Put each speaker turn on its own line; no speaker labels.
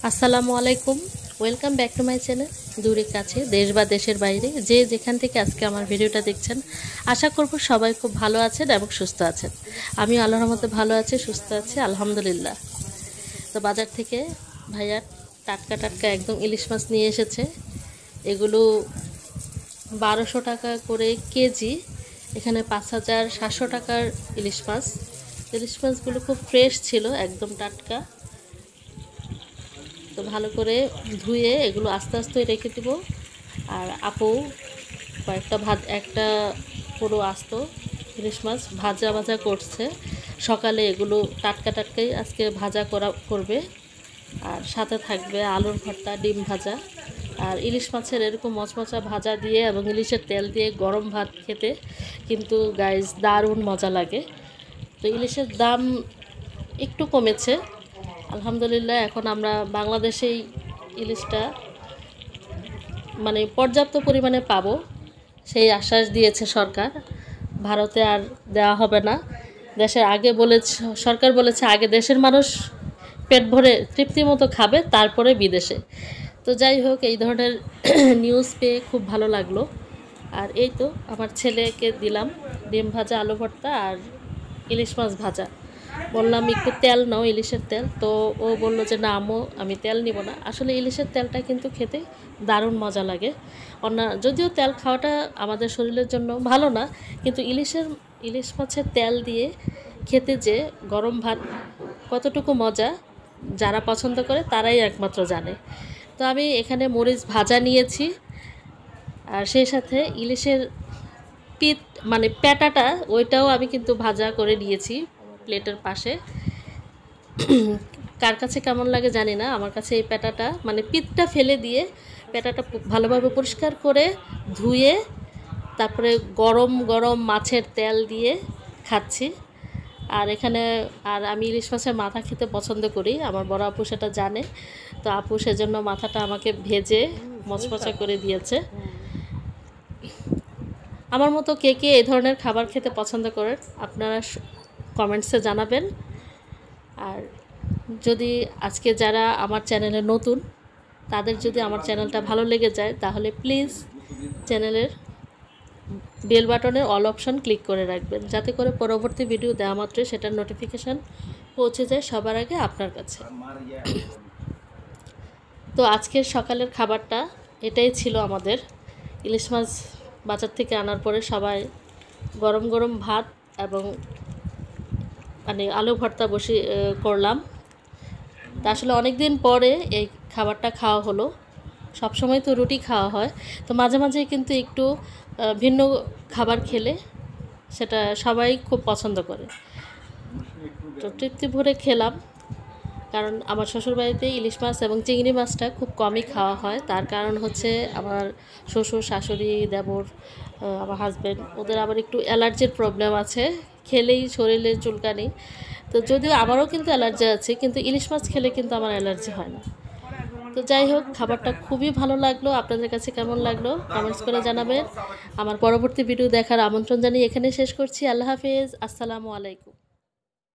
আসসালামু আলাইকুম, welcome back to my channel. দূরে কাছে, দেশ বা দেশের বাইরে যে যেখান থেকে আজকে আমার ভিডিওটা দেখছেন, আশা করব সবাই খুব ভালো আছেন এবং সুস্থ আছেন। আমি আল্লাহর রহমতে ভালো আছি, সুস্থ আছি, আলহামদুলিল্লাহ। তো বাজার থেকে ভাইয়া টাটকা টাটকা একদম ইলিশ মাছ নিয়ে এসেছে। এগুলো 1200 টাকা করে কেজি, এখানে 5700 টাকার ইলিশ মাছ। ইলিশ মাছগুলো খুব ফ্রেশ ছিল, একদম টাটকা। তো ভালো করে ধুয়ে এগুলো আস্তে আস্তে রেখে দেব। আর আপু কয়েকটা একটা পুরো আস্ত ইলিশ মাছ ভাজা করছে। সকালে এগুলো টাটকা টাটকাই আজকে ভাজা করবে। আর সাথে থাকবে আলুর ভর্তা, ডিম ভাজা। আর ইলিশ মাছের এরকম মচমচা ভাজা দিয়ে এবং ইলিশের তেল দিয়ে গরম ভাত খেতে কিন্তু গাইস দারুণ মজা লাগে। তো ইলিশের দাম একটু কমেছে আলহামদুলিল্লাহ। এখন আমরা বাংলাদেশেই ইলিশটা মানে পর্যাপ্ত পরিমাণে পাবো, সেই আশ্বাস দিয়েছে সরকার। ভারতে আর দেওয়া হবে না। দেশের সরকার বলেছে আগে দেশের মানুষ পেট ভরে তৃপ্তি মতো খাবে, তারপরে বিদেশে। তো যাই হোক, এই ধরনের নিউজ পেয়ে খুব ভালো লাগলো। আর এই তো আমার ছেলেকে দিলাম ডিম ভাজা, আলু ভর্তা আর ইলিশ মাছ ভাজা। বললাম একটু তেল নাও, ইলিশের তেল। তো ও বললো যে না আম্মু, আমি তেল নিব না। আসলে ইলিশের তেলটা কিন্তু খেতে দারুণ মজা লাগে। যদিও তেল খাওয়াটা আমাদের শরীরের জন্য ভালো না, কিন্তু ইলিশ মাছের তেল দিয়ে খেতে যে গরম ভাত কতটুকু মজা, যারা পছন্দ করে তারাই একমাত্র জানে। তো আমি এখানে মরিচ ভাজা নিয়েছি, আর সেই সাথে ইলিশের মানে পেটাটা, ওইটাও আমি কিন্তু ভাজা করে নিয়েছি প্লেটের পাশে। কার কাছে কেমন লাগে জানি না, আমার কাছে এই পেটাটা মানে পিঠটা ফেলে দিয়ে পেটাটা ভালোভাবে পরিষ্কার করে ধুয়ে তারপরে গরম গরম মাছের তেল দিয়ে খাচ্ছি। আর আমি ইলিশ মাছের মাথা খেতে পছন্দ করি, আমার বড় আপু সেটা জানে। তো আপু সেজন্য মাথাটা আমাকে ভেজে মচমচা করে দিয়েছে। আমার মতো কে কে এই ধরনের খাবার খেতে পছন্দ করেন আপনারা কমেন্টসে জানাবেন। আর যদি আজকে যারা আমার চ্যানেলে নতুন, তাদের যদি আমার চ্যানেলটা ভালো লেগে যায়, তাহলে প্লিজ চ্যানেলের বেল বাটনের অল অপশন ক্লিক করে রাখবেন, যাতে করে পরবর্তী ভিডিও দেওয়া মাত্রই সেটার নোটিফিকেশান পৌঁছে যায় সবার আগে আপনার কাছে। তো আজকের সকালের খাবারটা এটাই ছিল আমাদের। ইলিশ মাছ বাজার থেকে আনার পরে সবাই গরম গরম ভাত এবং মানে আলু ভর্তা করলাম। তা আসলে অনেক দিন পরে এই খাবারটা খাওয়া হলো। সবসময় তো রুটি খাওয়া হয়, তো মাঝে মাঝে কিন্তু একটু ভিন্ন খাবার খেলে সেটা সবাই খুব পছন্দ করে। তো তৃপ্তি ভরে খেলাম, কারণ আমার শ্বশুরবাড়িতে ইলিশ মাছ এবং চিংড়ি মাছটা খুব কমই খাওয়া হয়। তার কারণ হচ্ছে আমার শ্বশুর, শাশুড়ি, দেবর, আমার হাজব্যান্ড, ওদের আবার একটু অ্যালার্জির প্রবলেম আছে, খেলেই শরীরে চুলকানি। তো যদিও আমারও কিন্তু অ্যালার্জি আছে, কিন্তু ইলিশ মাছ খেলে কিন্তু আমার অ্যালার্জি হয় না। তো যাই হোক, খাবারটা খুবই ভালো লাগলো। আপনাদের কাছে কেমন লাগলো কমেন্টস করে জানাবেন। আমার পরবর্তী ভিডিও দেখার আমন্ত্রণ জানিয়ে এখানে শেষ করছি। আল্লাহ হাফেজ, আসসালামু আলাইকুম।